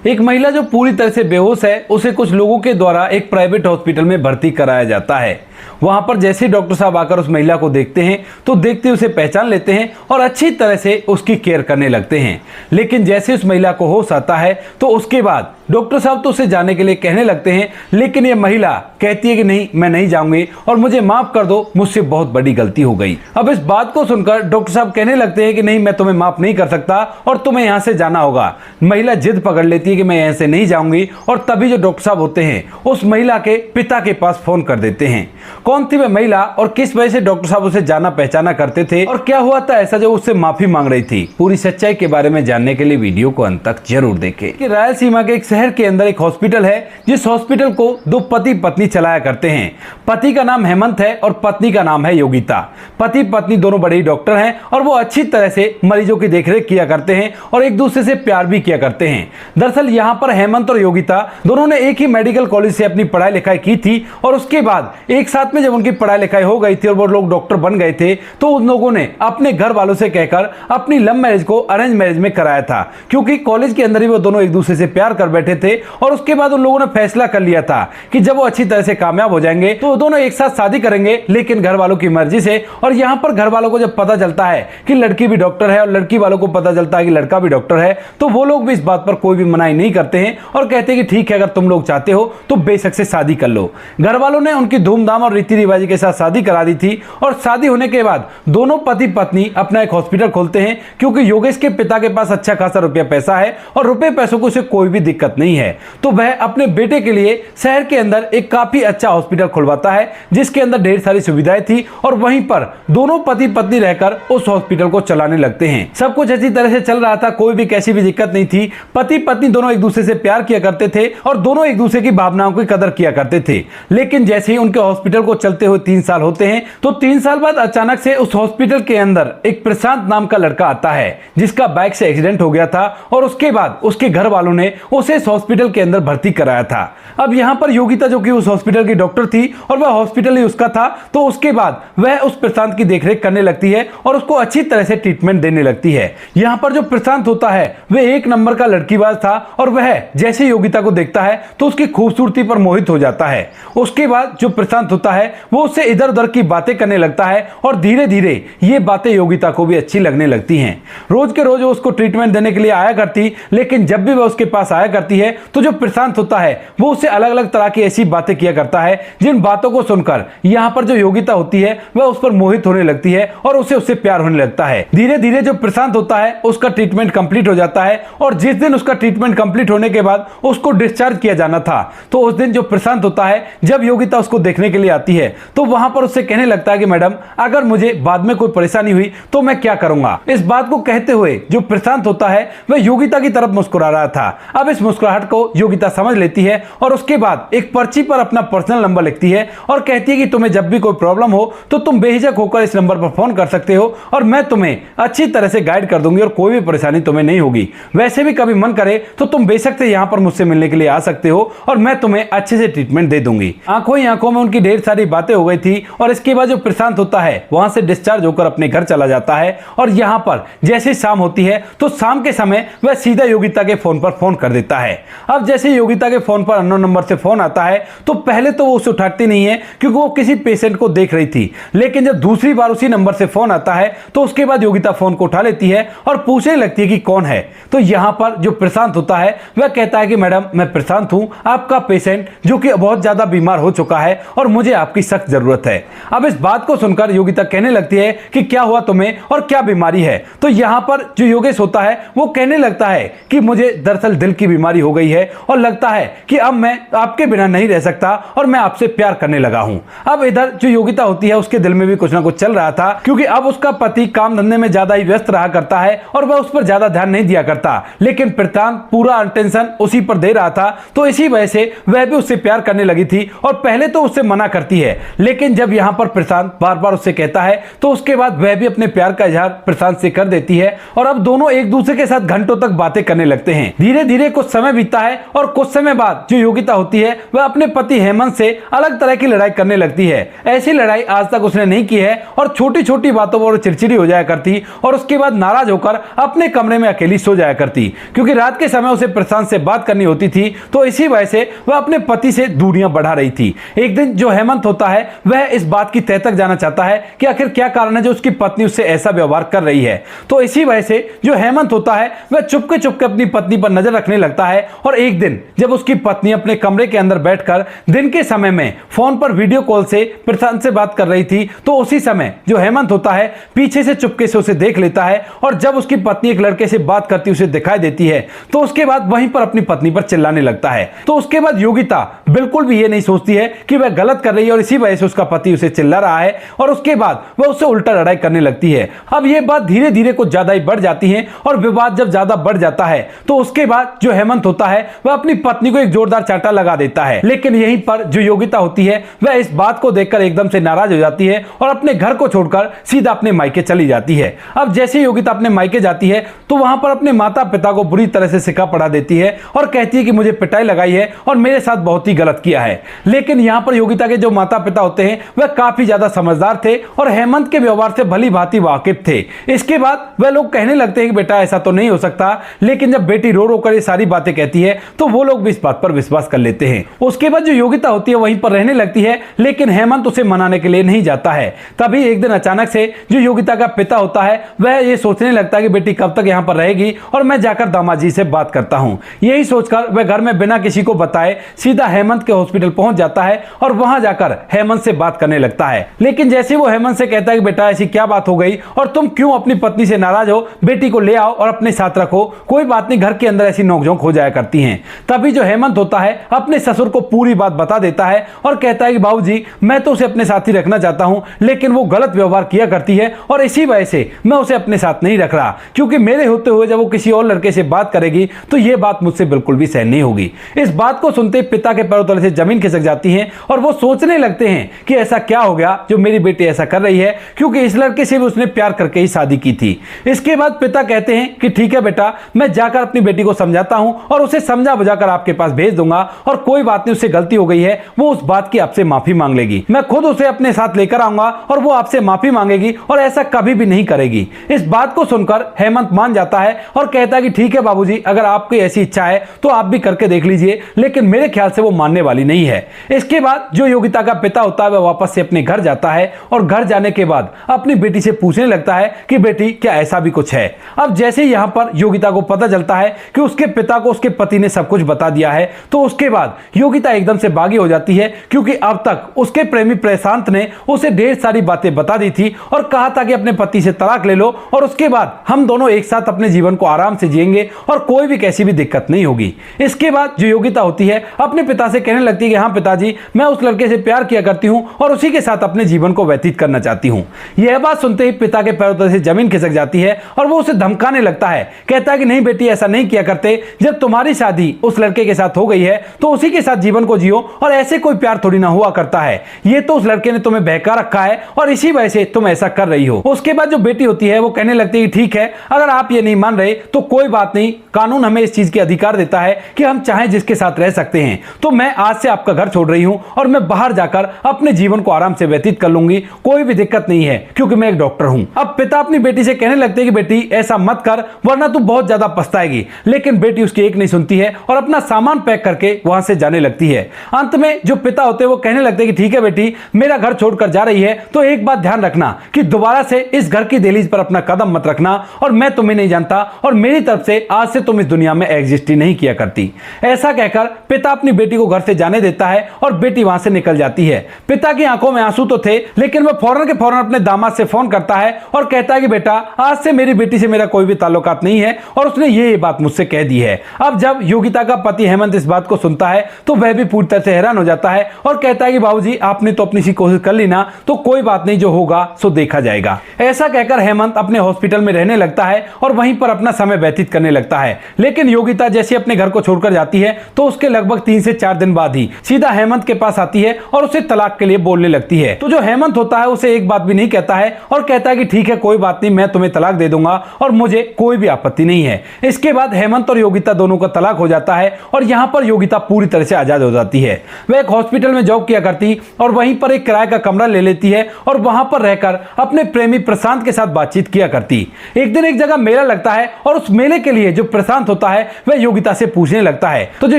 एक महिला जो पूरी तरह से बेहोश है, उसे कुछ लोगों के द्वारा एक प्राइवेट हॉस्पिटल में भर्ती कराया जाता है। वहां पर जैसे ही डॉक्टर साहब आकर उस महिला को देखते हैं तो देखते उसे पहचान लेते हैं और अच्छी तरह से उसकी केयर करने लगते हैं। लेकिन जैसे उस महिला को होश आता है तो उसके बाद डॉक्टर साहब तो उसे जाने के लिए कहने लगते हैं, लेकिन ये महिला कहती है कि नहीं, मैं नहीं जाऊंगी और मुझे माफ कर दो, मुझसे बहुत बड़ी गलती हो गई। अब इस बात को सुनकर डॉक्टर साहब कहने लगते हैं कि नहीं, मैं तुम्हें माफ नहीं कर सकता और तुम्हें यहां से जाना होगा। महिला जिद पकड़ लेती है कि मैं यहां से नहीं जाऊंगी और तभी जो डॉक्टर साहब होते हैं उस महिला के पिता के पास फोन कर देते हैं। कौन थी वह महिला और किस वजह से डॉक्टर साहब उसे जाना पहचाना करते थे और क्या हुआ था ऐसा जो उससे माफी मांग रही थी, पूरी सच्चाई के बारे में जानने के लिए वीडियो को अंत तक जरूर देखें। कि रायलसीमा के एक शहर के अंदर एक हॉस्पिटल है, जिस हॉस्पिटल को दो पति पत्नी चलाया करते हैं। पति का नाम हेमंत है और पत्नी का नाम है योगिता। पति पत्नी दोनों बड़े ही डॉक्टर हैं और वो अच्छी तरह से मरीजों की देखरेख किया करते हैं और एक दूसरे से प्यार भी किया करते हैं। दरअसल यहाँ पर हेमंत और योगिता दोनों ने एक ही मेडिकल कॉलेज से अपनी पढ़ाई लिखाई की थी और उसके बाद एक साथ में जब उनकी पढ़ाई लिखाई हो गई थी और वो लोग डॉक्टर बन गए थे तो उन लोगों ने अपने घर वालों से कहकर अपनी लव मैरिज को अरेंज मैरिज में कराया था, क्योंकि कॉलेज के अंदर ही वो दोनों एक दूसरे से प्यार कर बैठे थे। और उसके बाद उन लोगों ने फैसला कर लिया था कि जब वो अच्छी तरह से कामयाब हो जाएंगे तो वो दोनों एक साथ शादी करेंगे, लेकिन घर वालों की मर्जी से। और यहाँ पर घर वालों को जब पता चलता है कि लड़की भी डॉक्टर है और लड़की वालों को पता चलता है कि लड़का भी डॉक्टर है, तो वो लोग भी इस बात पर कोई भी मनाही नहीं करते हैं और कहते हैं कि ठीक है, अगर तुम लोग चाहते हो तो बेशक से शादी कर लो। घर वालों ने उनकी धूमधाम और रीति रिवाज के साथ शादी करा दी थी और शादी होने के बाद दोनों पति पत्नी अपना एक हॉस्पिटल खोलते हैं, क्योंकि योगेश के पिता के पास अच्छा खासा रुपया पैसा है और रुपए पैसों को उसे कोई भी दिक्कत नहीं है। तो वह अपने बेटे के लिए शहर के अंदर एक काफी अच्छा हॉस्पिटल खुलवाता है, जिसके अंदर ढेर सारी सुविधाएं थी और वहीं पर दोनों पति पत्नी रहकर उस हॉस्पिटल को चलाने लगते हैं। सब कुछ अच्छी तरह से चल रहा था, कोई भी कैसी भी दिक्कत नहीं थी। पति पत्नी दोनों एक दूसरे से प्यार किया करते थे और दोनों एक दूसरे की भावनाओं की कदर किया करते थे। लेकिन जैसे ही उनके हॉस्पिटल को चलते हुए 3 साल होते हैं तो 3 साल बाद अचानक से उस हॉस्पिटल के अंदर एक प्रशांत नाम का लड़का आता है, जिसका बाइक से एक्सीडेंट हो गया था और उसके बाद उसके घर वालों ने उसे इस हॉस्पिटल के अंदर भर्ती कराया था। अब यहाँ पर योगिता जो कि उस हॉस्पिटल की डॉक्टर थी और वह हॉस्पिटल ही उसका था, तो उसके बाद वह उस प्रशांत की देखरेख करने लगती है और उसको अच्छी तरह से ट्रीटमेंट देने लगती है। यहाँ पर जो प्रशांत होता है वह एक नंबर का लड़कीबाज था और वह जैसे योगिता को देखता है तो उसकी खूबसूरती पर मोहित हो जाता है। उसके बाद जो प्रशांत होता है वो उससे इधर उधर की बातें करने लगता है और धीरे धीरे ये बातें योगिता को भी अच्छी लगने लगती हैं। रोज के रोज उसको ट्रीटमेंट देने के लिए आया करती, लेकिन जब भी वह उसके पास आया करती है तो जो प्रशांत होता है वो उससे अलग अलग तरह की ऐसी बातें किया करता है, जिन बातों को सुनकर यहाँ पर जो योगिता होती है वह उस पर मोहित होने लगती है और उससे प्यार होने लगता है। धीरे धीरे जो प्रशांत होता है उसका ट्रीटमेंट कंप्लीट हो जाता है और जिस दिन उसका ट्रीटमेंट कंप्लीट होने के बाद उसको डिस्चार्ज किया जाना था, तो उस दिन जो प्रशांत होता है जब योगिता उसको देखने के लिए आती है तो वहां पर उससे कहने लगता है कि मैडम, अगर मुझे बाद में कोई परेशानी हुई तो मैं क्या करूंगा। इस बात को कहते हुए जो प्रशांत होता है वह योगिता की तरफ मुस्कुरा रहा था। अब इस मुस्कुराहट को योगिता समझ लेती है और उसके बाद एक पर्ची पर अपना पर्सनल नंबर लिखती है और कहती है कि तुम्हें जब भी कोई प्रॉब्लम हो तो तुम बेहिचक होकर इस नंबर पर फोन कर सकते हो और मैं तुम्हें अच्छी तरह से गाइड कर दूंगी और कोई भी परेशानी तुम्हें नहीं होगी। वैसे भी कभी मन करे तो तुम बेशक से यहाँ पर मुझसे मिलने के लिए आ सकते हो और मैं तुम्हें अच्छे से ट्रीटमेंट दे दूंगी। आंखों ही आंखों में उनकी ढेर सारी बातें हो गई थी और इसके बाद जो प्रशांत होता है वहां से डिस्चार्ज होकर अपने घर चला जाता है। और यहाँ पर जैसे शाम होती है तो शाम के समय वह सीधा योगिता के फोन पर फोन कर देता है। अब जैसे योगिता के फोन पर अननोन नंबर से फोन आता है तो पहले तो वो उसे उठाती नहीं है, क्योंकि वो किसी पेशेंट को देख रही थी। लेकिन जब दूसरी बार उसी नंबर से फोन आता है तो उसके बाद योगिता फोन को उठा लेती है और पूछने लगती है कि कौन है। तो यहाँ पर जो प्रशांत होता है वह कहता है कि मैडम, मैं प्रशांत हूं, आपका पेशेंट जो कि बहुत ज्यादा बीमार हो चुका है और मुझे आपकी सख्त जरूरत है। अब इस बात को सुनकर योगिता कहने लगती है कि क्या हुआ तुम्हें और क्या बीमारी है। तो यहाँ पर जो योगेश होता है वो कहने लगता है कि मुझे दरअसल दिल की बीमारी हो गई है और लगता है कि अब मैं आपके बिना नहीं रह सकता और मैं आपसे प्यार करने लगा हूं। अब इधर जो योगिता होती है उसके दिल में भी कुछ ना कुछ चल रहा था, क्योंकि अब उसका पति काम धंधे में ज्यादा ही व्यस्त रहा करता है और वह उस पर ज्यादा ध्यान नहीं दिया करता, लेकिन प्रशांत पूरा अटेंशन उसी पर दे रहा था। तो इसी वजह से वह भी उससे प्यार करने लगी थी और पहले तो उससे मना करती है, लेकिन जब यहाँ पर प्रशांत बार बार उससे कहता है तो उसके बाद वह भी अपने प्यार का इजहार प्रशांत से कर देती है और अब दोनों एक दूसरे के साथ घंटों तक बातें करने लगते हैं। धीरे धीरे कुछ समय समय बीतता है और कुछ समय बाद जो योगिता होती है वह अपने पति हेमंत से अलग तरह की लड़ाई करने लगती है। ऐसी लड़ाई आज तक उसने नहीं की है और छोटी छोटी बातों पर चिड़चिड़ी हो जाया करती और उसके बाद नाराज होकर अपने कमरे में अकेली सो जाया करती, क्योंकि रात के समय उसे प्रशांत से बात करनी होती थी। तो इसी वजह से वह अपने पति से दूरियां बढ़ा रही थी। एक दिन जो हेमंत होता है वह इस बात की तह तक जाना चाहता है कि आखिर क्या कारण है जो उसकी पत्नी उससे ऐसा व्यवहार कर रही है। तो इसी वजह से जो हेमंत होता है वह चुपके चुपके अपनी पत्नी पर नजर रखने लगता है और एक दिन जब उसकी पत्नी अपने कमरे के अंदर बैठकर दिन के समय में फोन पर वीडियो कॉल से प्रशांत से बात कर रही थी, तो उसी समय जो हेमंत होता है पीछे से चुपके से उसे देख लेता है और जब उसकी पत्नी एक लड़के से बात करती उसे दिखाई देती है तो उसके बाद वहीं पर अपनी पत्नी पर चिल्लाने लगता है। तो उसके बाद योगिता बिल्कुल भी ये नहीं सोचती है कि वह गलत कर रही है और इसी वजह से उसका पति उसे चिल्ला रहा है और उसके बाद वह उससे उल्टा लड़ाई करने लगती है। अब यह बात धीरे धीरे कुछ ज्यादा ही बढ़ जाती है और विवाद जब ज्यादा बढ़ जाता है तो उसके बाद जो हेमंत होता है वह अपनी पत्नी को एक जोरदार चांटा लगा देता है। लेकिन यहीं पर जो योगिता होती है वह इस बात को देखकर एकदम से नाराज हो जाती है और अपने घर को छोड़कर सीधा अपने मायके चली जाती है। अब जैसे योगिता अपने मायके जाती है तो वहां पर अपने माता पिता को बुरी तरह से सिखा पढ़ा देती है और कहती है कि मुझे पिटाई लगाई है और मेरे साथ बहुत ही गलत किया है। लेकिन यहां पर योगिता के जो माता पिता होते हैं वह काफी ज्यादा समझदार थे और हेमंत के व्यवहार से भली भांति वाकिफ थे। इसके बाद वह लोग कहने लगते हैं कि बेटा ऐसा तो नहीं हो सकता, लेकिन जब बेटी रो रो कर ये सारी बातें कहती है तो वो लोग भी इस बात पर विश्वास कर लेते हैं। उसके बाद जो योगिता होती है वहीं पर रहने लगती है, लेकिन हेमंत उसे मनाने के लिए नहीं जाता है। तभी एक दिन अचानक से जो योगिता का पिता होता है वह ये सोचने लगता है कि बेटी कब तक यहाँ पर रहेगी और मैं जाकर दामाद जी से बात करता हूँ। यही सोचकर वह घर में बिना किसी को बताए सीधा हेमंत के हॉस्पिटल पहुंच जाता है और वहां जाकर हेमंत से बात करने लगता है। लेकिन जैसे वो हेमंत से कहता है कि बेटा ऐसी क्या बात हो गई और तुम क्यों अपनी पत्नी से नाराज हो, बेटी को ले आओ और अपने साथ रखो, कोई बात नहीं, घर के अंदर ऐसी नोकझोंक हो जाया करती हैं। तभी जो हेमंत होता है अपने ससुर को पूरी बात बता देता है और कहता है कि बाबूजी मैं तो उसे अपने साथ ही रखना चाहता हूं, लेकिन वो गलत व्यवहार किया करती है और इसी वजह से मैं उसे अपने साथ नहीं रख रहा, क्योंकि मेरे होते हुए जब वो किसी और लड़के से बात करेगी तो ये बात मुझसे बिल्कुल भी सहन नहीं होगी। इस बात को सुनते पिता के पैरों तले से जमीन खिसक जाती है और वो सोचने लगते हैं कि ऐसा क्या हो गया जो मेरी बेटी ऐसा कर रही है, क्योंकि इस लड़के से भी उसने प्यार करके ही शादी की थी। इसके बाद पिता कहते हैं कि ठीक है बेटा, मैं जाकर अपनी बेटी को समझाता हूं और उसे समझा बुझाकर आपके पास भेज दूंगा और कोई बात नहीं, उससे गलती हो गई है, वो उस बात की आपसे माफी मांग लेगी। मैं खुद उसे अपने साथ लेकर आऊंगा और वो आपसे माफी मांगेगी और ऐसा कभी भी नहीं करेगी। इस बात को सुनकर हेमंत मान जाता है और कहता है कि ठीक है बाबूजी, अगर आपकी ऐसी इच्छा है तो आप भी करके देख लीजिए, लेकिन मेरे ख्याल से वो मानने वाली नहीं है। इसके बाद जो योगिता का पिता होता है वह वापस से अपने घर जाता है और घर जाने के बाद अपनी बेटी से पूछने लगता है कि बेटी क्या ऐसा भी कुछ है। अब जैसे यहां पर योगिता को पता चलता है कि उसके पिता को उसके पति ने सब कुछ बता दिया है, तो उसके बाद योगिता एकदम से बागी हो जाती है, क्योंकि अब तक उसके प्रेमी प्रशांत ने उसे ढेर सारी बातें बता दी थी और कहा था कि अपने पति से तलाक ले लो और उसके बाद हम दोनों एक साथ अपने जीवन को आराम से जिएंगे और कोई भी कैसी भी दिक्कत नहीं होगी। इसके बाद जो योगिता होती है अपने पिता से कहने लगती है कि हाँ पिताजी, मैं उस लड़के से प्यार किया करती हूँ और उसी के साथ अपने जीवन को व्यतीत करना चाहती हूँ। यह बात सुनते ही पिता के पैरों तले से जमीन खिसक जाती है और वो उसे धमकाने लगता है। कहता है कि नहीं बेटी, ऐसा नहीं किया करते, जब तुम्हारी शादी उस लड़के के साथ हो गई है तो उसी के साथ जीवन को जियो और ऐसे कोई प्यार थोड़ी ना हुआ करता है, ये तो उस लड़के ने तुम्हें बहका रखा है और इसी वजह से तुम ऐसा कर रही हो। उसके बाद जो बेटी होती है वो कहने लगती है ठीक है, अगर आप ये नहीं मान रहे तो कोई बात नहीं, कानून हमें इस चीज के अधिकार देता है कि हम चाहें जिसके साथ रह सकते हैं, तो मैं आज से आपका घर छोड़ रही हूं और मैं बाहर जाकर अपने जीवन को आराम से व्यतीत कर लूंगी, कोई भी दिक्कत नहीं है, क्योंकि मैं एक डॉक्टर हूं। अब पिता अपनी बेटी से कहने लगते हैं कि बेटी ऐसा मत कर वरना तू बहुत ज्यादा पछताएगी, लेकिन बेटी उसकी एक नहीं सुनती है और अपना सामान पैक करके वहां से जाने लगती है। अंत में जो पिता होते हैं वो कहने लगते हैं कि ठीक है बेटी, मेरा घर छोड़कर जा रही है तो एक बात ध्यान रखना कि दोबारा से इस घर की दहलीज पर अपना कदम मत रखना और मैं तुम्हें नहीं जानता और मेरी तरफ से आज से तुम इस दुनिया में एग्जिस्ट ही नहीं किया करती। ऐसा कहकर पिता अपनी बेटी को घर से जाने देता है और बेटी वहां से निकल जाती है। पिता की आंखों में आंसू तो थे, लेकिन वह फौरन के फौरन अपने दामाद से फोन करता है और कहता है कि बेटा, आज से मेरी बेटी से मेरा कोई भी ताल्लुकात नहीं है और उसने ये बात मुझसे कह दी है। अब जब योगिता का पति हेमंत इस बात को सुनता है तो वह भी पूरी तरह से हैरान हो जाता है और कहता है कि बाबूजी, आपने तो अपनी सी कोशिश कर ली ना, तो कोई बात नहीं, जो होगा सो देखा जाएगा। ऐसा कहकर हेमंत अपने हॉस्पिटल में रहने लगता है और वहीं पर अपना समय व्यतीत करने लगता है। लेकिन योगिता जैसे अपने घर को छोड़कर जाती है तो उसके लगभग 3 से 4 दिन बाद ही सीधा हेमंत के पास आती है और उसे तलाक के लिए बोलने लगती है। तो जो हेमंत होता है उसे एक बात भी नहीं कहता है और कहता है कि ठीक है, कोई बात नहीं, मैं तुम्हें तलाक दे दूंगा और मुझे कोई भी आपत्ति नहीं है। इसके बाद हेमंत और योगिता दोनों दोनों का तलाक हो जाता है और यहाँ पर योगिता पूरी तरह से आजाद हो जाती है। वह एक हॉस्पिटल में जॉब किया करती और वहीं पर एक किराए का कमरा ले लेती है और वहां पर रहकर अपने प्रेमी प्रशांत के साथ बातचीत किया करती। एक दिन एक जगह मेला लगता है और उस मेले के लिए जो प्रशांत होता है वह योगिता से पूछने लगता है, तो जो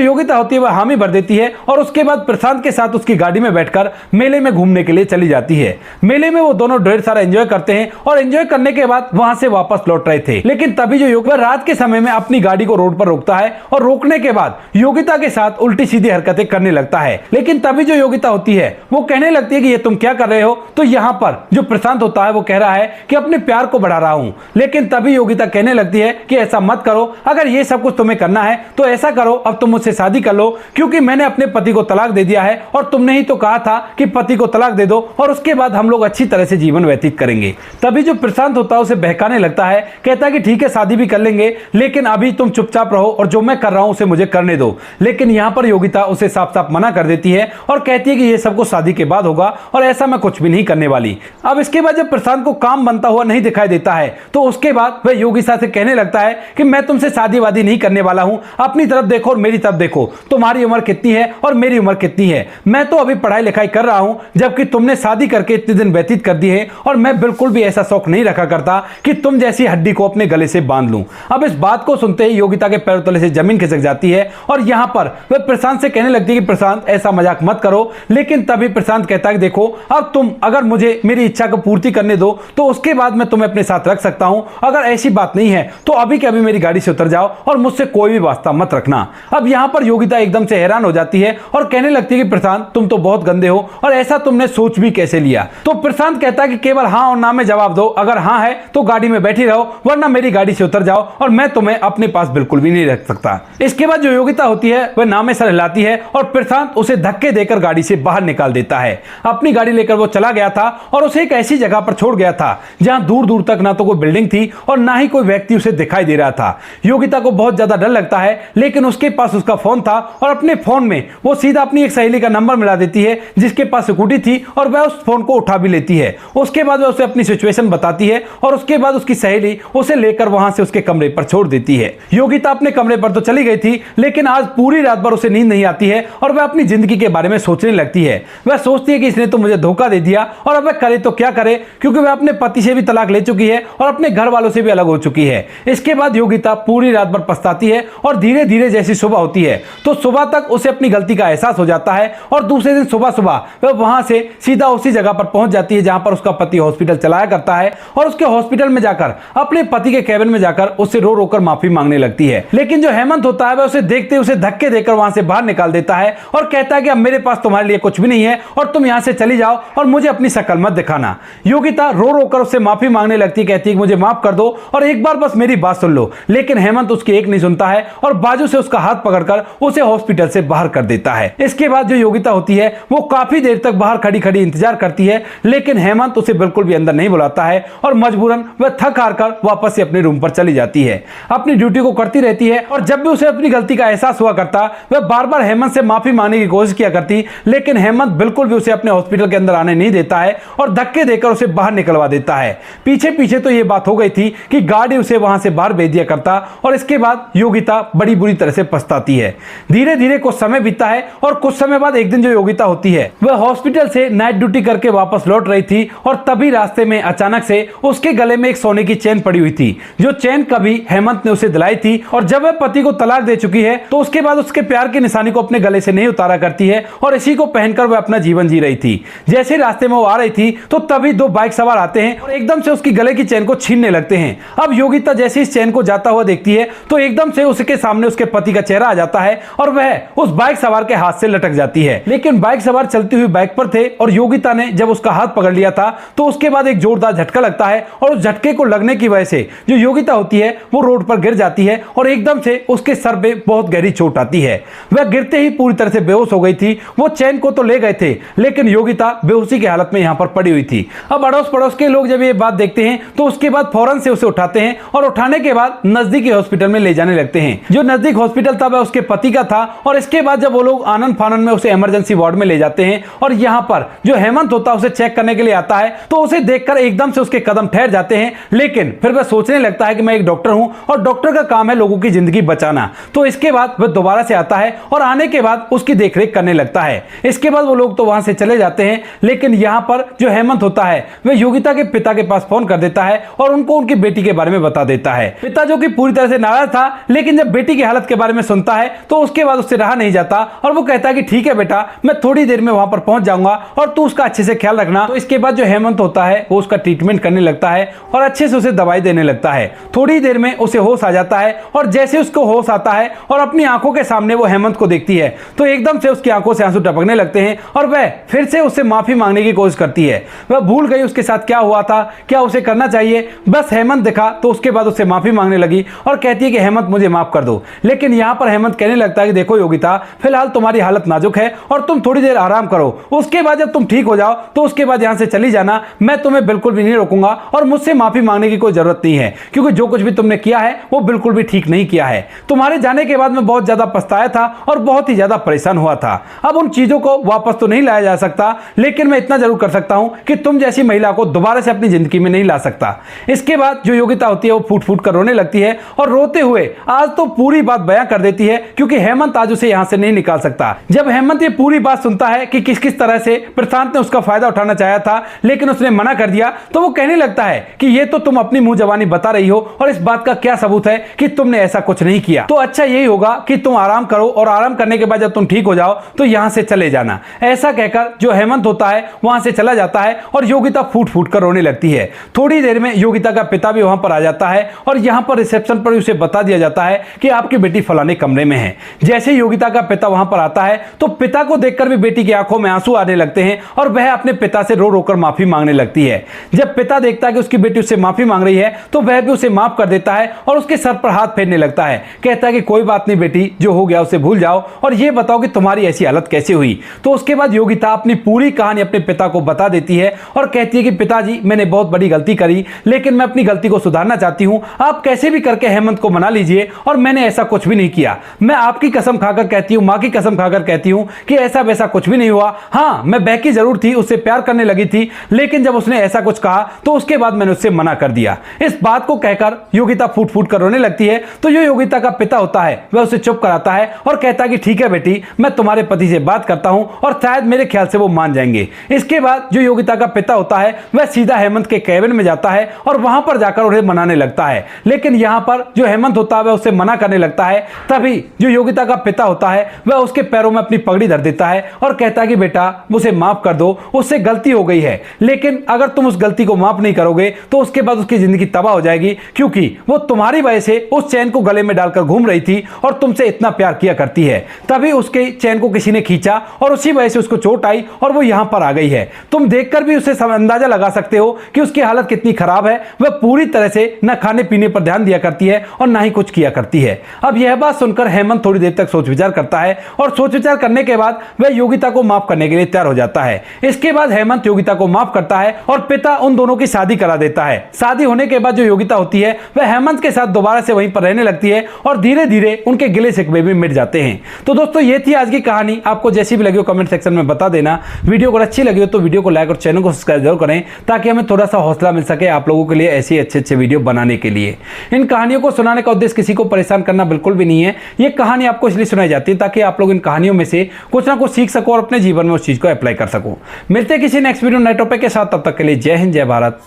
योगिता होती है वह हामी भर देती है और उसके बाद प्रशांत के साथ उसकी गाड़ी में बैठकर मेले में घूमने के लिए चली जाती है। मेले में वो दोनों ढेर सारा एंजॉय करते हैं और एंजॉय करने के बाद वहां से वापस लौट रहे थे, लेकिन तभी जो योगिता रात के समय में अपनी गाड़ी को रोड पर रोकता है और रोकने के बाद योगिता के साथ उल्टी सीधी हरकतें करने लगता है। लेकिन तभी जो योगिता होती है वो कहने लगती है कि ये तुम क्या कर रहे हो, तो यहाँ पर जो प्रशांत होता है वो कह रहा है कि अपने प्यार को बढ़ा रहा हूं। लेकिन तभी योगिता कहने लगती है कि ऐसा मत करो, अगर ये सब कुछ तुम्हें करना है तो ऐसा करो, अब तुम मुझसे शादी कर लो, क्योंकि मैंने अपने पति को तलाक दे दिया है और तुमने ही तो कहा था कि पति को तलाक दे दो और उसके बाद हम लोग अच्छी तरह से जीवन व्यतीत करेंगे। तभी जो प्रशांत होता है उसे बहकाने लगता है, कहता है कि ठीक है शादी भी कर लेंगे, लेकिन अभी तुम चुपचाप रहो और जो मैं कर रहा हूं उसे मुझे करने दो। लेकिन यहाँ पर योगिता उसे साफ साफ मना कर देती है और कहती है कि ये सब कुछ शादी के बाद होगा और ऐसा मैं कुछ भी नहीं करने वाली। अब इसके बाद जब प्रशांत को काम बनता हुआ नहीं दिखाई देता है तो उसके बाद वह योगिता से कहने लगता है कि मैं तुमसे शादी वादी नहीं करने वाला हूं, अपनी तरफ देखो और मेरी तरफ देखो, तुम्हारी उम्र कितनी है और मेरी उम्र कितनी है, मैं तो अभी पढ़ाई लिखाई कर रहा हूं, जबकि तुमने शादी करके इतने दिन व्यतीत कर दिए और मैं बिल्कुल भी ऐसा शौक नहीं रखा करता कि तुम जैसी हड्डी को अपने गले से बांध लूं। अब इस बात को सुनते ही योगिता के पैरों तले से जमीन खिसक जाती है और यहां पर वह प्रशांत से कहने लगती है कि प्रशांत ऐसा मजाक मत करो। लेकिन तभी प्रशांत कहता है कि देखो अब तुम अगर मुझे मेरी इच्छा को पूर्ति करने दो तो उसके बाद मैं तुम्हें अपने साथ रख सकता हूं, अगर ऐसी बात नहीं है तो अभी के अभी मेरी गाड़ी से उतर जाओ और मुझसे कोई भी वास्ता मत रखना। अब यहां पर योगिता एकदम से हैरान हो जाती है और कहने लगती है कि प्रशांत तुम तो बहुत गंदे हो और ऐसा तुमने सोच भी कैसे लिया। तो प्रशांत कहता है कि केवल हाँ और ना में जवाब दो, अगर हाँ है तो गाड़ी में बैठी रहो वरना मेरी गाड़ी से उतर जाओ और मैं तुम्हें अपने पास बिल्कुल भी नहीं रख सकता। इसके बाद जो योगिता होती है वह ना में सर हिलाती है और प्रशांत उसे धक्के देकर गाड़ी से बाहर निकाल देता है। अपनी गाड़ी लेकर वो चला गया था और उसे एक ऐसी जगह पर छोड़ गया था जहां दूर दूर तक ना तो कोई बिल्डिंग थी और ना ही कोई व्यक्ति उसे दिखाई दे रहा था। योगिता को बहुत ज्यादा डर लगता है, लेकिन उसके पास उसका फोन था और अपने फोन में वो सीधा अपनी एक सहेली का नंबर मिला देती है जिसके पास स्कूटी थी और वह उस फोन को उठा भी लेती है। उसके बाद वह उसे अपनी सिचुएशन बताती है और उसके बाद उसकी सहेली उसे लेकर वहां से उसके कमरे पर छोड़ देती है। योगिता अपने कमरे पर तो चली गई थी, लेकिन आज पूरी रात भर उसे नींद नहीं आती है और वह अपनी जिंदगी के बारे में सोचने लगती है। वह सोचती है कि इसने तो मुझे धोखा दे दिया और अब वह करे तो क्या करे, क्योंकि वह अपने पति से भी तलाक ले चुकी है और अपने घर वालों से भी अलग हो चुकी है। इसके बाद योगिता पूरी रात भर पछताती है और धीरे धीरे जैसी सुबह होती है तो सुबह तक उसे अपनी गलती का एहसास हो जाता है और दूसरे दिन सुबह सुबह वह वहां से सीधा उसी जगह पर पहुंच जाती है जहां पर उसका पति हॉस्पिटल चलाया करता है और उसके हॉस्पिटल में जाकर अपने पति के केबिन में जाकर उससे रो रोकर माफी मांगने लगती है। लेकिन जो हेमंत होता है वह उसे देखते उसे धक्के देकर वहां से बाहर निकाल देता है और कहता है कि अब मेरे पास तुम्हारे लिए कुछ भी नहीं है और तुम यहां से चली जाओ और मुझे अपनी शक्ल मत दिखाना। योगिता रो रो कर उससे माफी मांगने लगती, कहती है कि मुझे माफ कर दो और एक बार बस मेरी बात सुन लो। लेकिन हेमंत उसकी एक नहीं सुनता है और बाजू से उसका हाथ पकड़कर उसे हॉस्पिटल से बाहर कर देता है। इसके बाद जो योगिता होती है वो काफी देर तक बाहर खड़ी खड़ी इंतजार करती है, लेकिन हेमंत उसे बिल्कुल भी अंदर नहीं बुलाता है और मजबूरन वह थक हार कर वापस से अपने रूम पर चली जाती है। अपनी ड्यूटी को करती रहती है और जब भी उसे अपनी गलती का एहसास हुआ करता वह बार बार हेमंत से माफी मांगने की कोशिश किया करती, लेकिन हेमंत बिल्कुल भी उसे अपने हॉस्पिटल के अंदर आने नहीं देता है और धक्के देकर उसे बाहर निकलवा देता है। पीछे पीछे तो यह बात हो गई थी कि गाड़ी उसे वहां से बाहर भेज दिया करता और इसके बाद योगिता बड़ी बुरी तरह से पछताती है। धीरे धीरे कुछ समय बीतता है और कुछ समय बाद एक दिन जो योगिता होती है वह हॉस्पिटल से नाइट ड्यूटी करके वापस लौट रही थी और तभी रास्ते में अचानक से उसके गले में एक सोने की चेन पड़ी हुई थी, जो चेन कभी हेमंत ने उसे दिलाई थी और जब वह पति को तलाक दे चुकी है तो उसके बाद उसके प्यार की निशानी को अपने गले से नहीं उतारा करती है और इसी को पहनकर वह अपना जीवन जी रही थी। जैसे रास्ते में वो आ रही थी तो तभी दो बाइक सवार आते हैं और एकदम से उसकी गले की चेन को छीनने लगते हैं। अब योगिता जैसे इस चेन को जाता हुआ देखती है तो एकदम से उसके सामने उसके पति का चेहरा आ जाता है और वह उस बाइक सवार के हाथ से लटक जाती है। लेकिन बाइक सवार चलती हुई बाइक पर थे और योगिता ने जब उसका हाथ पकड़ लिया था तो उसके बाद एक जोरदार झटका लगता है और उस झटके को लगने की वजह से जो योगिता होती है वो रोड पर गिर जाती है और एकदम से उसके सर पे बहुत गहरी चोट आती है। वह गिरते ही पूरी तरह से बेहोश हो गई थी। वो चैन को तो ले गए थे लेकिन योगिता बेहोशी की हालत में यहां पर पड़ी हुई थी। अब अड़ोस पड़ोस के लोग जब ये बात देखते हैं तो उसके बाद फौरन से उसे उठाते हैं और उठाने के बाद नजदीकी हॉस्पिटल में ले जाने लगते हैं। जो नजदीक हॉस्पिटल था वह उसके पति का था और इसके बाद जब वो लोग आनंद फानंद में उसे इमरजेंसी वार्ड में ले जाते हैं और यहां पर जो हेमंत होता है उसे चेक करने के लिए आता है तो उसे देखकर एकदम से उसके कदम ठहर जाते हैं। लेकिन फिर वह सोचने लगता है कि मैं एक डॉक्टर हूं और डॉक्टर का काम है लोगों की जिंदगी बचाना। तो इसके बाद वह दोबारा से आता है और आने के बाद उसकी देखरेख करने लगता है। इसके बाद वो लोग तो वहां से चले जाते हैं, लेकिन यहाँ पर जो हेमंत होता है वह योगिता के पिता के पास फोन कर देता है और उनको उनकी बेटी के बारे में बता देता है। पिता जो कि पूरी तरह से नाराज था, लेकिन जब बेटी की हालत के बारे में सुनता है तो उसके बाद उससे रहा नहीं जाता और वो कहता है कि ठीक है बेटा, मैं थोड़ी देर में वहां पर पहुंच जाऊंगा और तू उसका अच्छे से ख्याल रखना। तो इसके बाद जो हेमंत होता है वो उसका ट्रीटमेंट करने लगता है और अच्छे से उसे दवाई देने लगता है। थोड़ी देर में उसे होश आ जाता है और जैसे उसको होश आता है और अपनी आंखों के सामने वो हेमंत को देखती है तो एकदम से उसकी आंखों से आंसू टपकने लगते हैं और वह फिर से उससे माफी मांगने की कोशिश करती है। वह भूल गई उसके साथ क्या हुआ था, क्या उसे करना चाहिए। बस हेमंत दिखा तो उसके बाद उससे माफी मांगने लगी और कहती है कि हेमंत मुझे माफ कर दो। लेकिन यहां पर हेमंत कहने लगता है कि देखो योगिता, फिलहाल तुम्हारी हालत नाजुक है और तुम थोड़ी देर आराम करो, उसके बाद जब तुम ठीक हो जाओ तो उसके बाद यहां से चली जाना, मैं तुम्हें बिल्कुल भी नहीं रोकूंगा और मुझसे माफी मांगने की कोई जरूरत नहीं है, क्योंकि जो कुछ भी तुमने किया है वो बिल्कुल भी ठीक नहीं किया है। तुम्हारे जाने के बाद मैं बहुत ज्यादा पछताया था और बहुत ही ज्यादा परेशान हुआ था। अब उन चीजों को वापस तो नहीं लाया जा सकता, लेकिन मैं इतना जरूर कर सकता हूं कि तुम जैसी महिला को दोबारा से अपनी जिंदगी में नहीं ला सकता। इसके बाद जो योगिता होती है वो फूट फूट कर रोने लगती है और रोते हुए आज तो पूरी बात बयां कर देती है, क्योंकि हेमंत आज उसे यहां से नहीं निकाल सकता। जब हेमंत ये पूरी बात सुनता है कि किस किस तरह से प्रशांत ने उसका फायदा उठाना चाहा था लेकिन उसने मना कर दिया, तो वो कहने लगता है कि ये तो तुम अपनी मुंह जबानी बता रही हो और इस बात का क्या सबूत है कि तुमने ऐसा कुछ नहीं किया। तो अच्छा यही होगा कि तुम आराम करो और आराम करने के बाद जब तुम ठीक हो जाओ तो यहां से चले जाना। ऐसा कहकर जो हेमंत होता है वहां से चला जाता है और योगिता फूट फूट कर रोने लगती है। थोड़ी देर में योगिता का पिता भी वहां पर आ जाता है और यहां पर रिसेप्शन पर उसे बता दिया जाता है कि आपकी बेटी फलाने कमरे में है। जैसे योगिता का पिता वहां पर आता है तो पिता को देखकर भी बेटी की आंखों में आंसू आने लगते हैं और वह अपने पिता से रो रो कर माफी मांगने लगती है। जब पिता देखता है कि उसकी बेटी उससे माफी मांग रही है तो वह भी उसे माफ कर देता है और उसके सर पर हाथ फेरने लगता है। कहता है कि कोई बात नहीं बेटी, जो हो गया उसे भूल जाओ और ये बताओ कि तुम्हारी ऐसी हालत कैसे हुई। तो उसके बाद योगिता अपनी पूरी कहानी अपने पिता को बता देती है और कहती है कि पिताजी, मैंने बहुत बड़ी गलती करी, लेकिन मैं अपनी गलती को सुधारना चाहती हूं। आप कैसे भी करके हेमंत को मना लीजिए और मैंने ऐसा कुछ भी नहीं किया। मैं आपकी कसम खाकर कहती हूं, मां की कसम खाकर कहती हूं कि ऐसा वैसा कुछ भी नहीं हुआ। हां, मैं बहकी जरूर थी, उससे प्यार करने लगी थी, लेकिन जब उसने ऐसा कुछ कहा तो उसके बाद मैंने उससे मना कर दिया। इस बात को कहकर योगिता फूट फूट कर रोने लगती है। तो जो योगिता का पिता होता है वह उसे चुप कराता है और कहता है कि ठीक है बेटी, मैं तुम्हारे पति से बात करता हूं और शायद मेरे ख्याल से वो मान जाएंगे। इसके बाद जो योगिता का पिता होता है वह सीधा हेमंत के कैबिन में जाता है और वहां पर जाकर उन्हें मनाने लगता है। लेकिन यहां पर जो हेमंत होता है वह उससे मना करने लगता है। तभी जो योगिता का पिता होता है वह उसके पैरों में अपनी पगड़ी धर देता है और कहता है कि बेटा, मुझे माफ कर दो, उससे गलती हो गई है, लेकिन अगर तुम उस गलती को माफ नहीं करोगे तो उसके बाद उसकी जिंदगी तबाह हो जाएगी, क्योंकि वो तुम्हारी वजह से उस चैन को गले में डालकर घूम रही थी और तुमसे इतना प्यार किया करती है। तभी उसके चैन को किसी ने खींचा और उसी वजह से उसको चोट आई और वो यहां पर आ गई है। तुम देखकर भी उसे अंदाजा लगा सकते हो कि उसकी हालत कितनी खराब है। वह पूरी तरह से न खाने पीने पर ध्यान दिया करती है और ना ही कुछ किया करती है। अब यह बात सुनकर हेमंत थोड़ी देर तक सोच विचार करता है और सोच विचार करने के बाद वह योगिता को माफ करने के लिए तैयार हो जाता है। इसके बाद हेमंत योगिता को माफ करता है और पिता उन दोनों की शादी करा देता है। शादी होने के बाद जो योगिता होती है वह हेमंत के साथ दोबारा से वहीं पर रहने लगती है और धीरे धीरे उनके गिले शिकवे भी मिट जाते हैं। तो दोस्तों, ये थी आज की कहानी। आपको जैसी भी लगी हो कमेंट सेक्शन में बता देना। वीडियो अगर अच्छी लगी हो तो वीडियो को लाइक और चैनल को सब्सक्राइब जरूर करें, ताकि हमें थोड़ा सा हौसला मिल सके आप लोगों के लिए ऐसे अच्छे वीडियो बनाने के लिए। इन कहानियों को सुनाने का उद्देश्य किसी को परेशान करना बिल्कुल भी नहीं है। ये कहानी आपको इसलिए सुनाई जाती है ताकि आप लोग इन कहानियों में से कुछ ना कुछ सीख सको और अपने जीवन में उस चीज को अप्लाई कर सको। मिलते हैं किसी नेक्स्ट वीडियो नए टॉपिक के साथ, तब तक के लिए जय हिंद, जय भारत,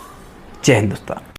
जय हिंदुस्तान।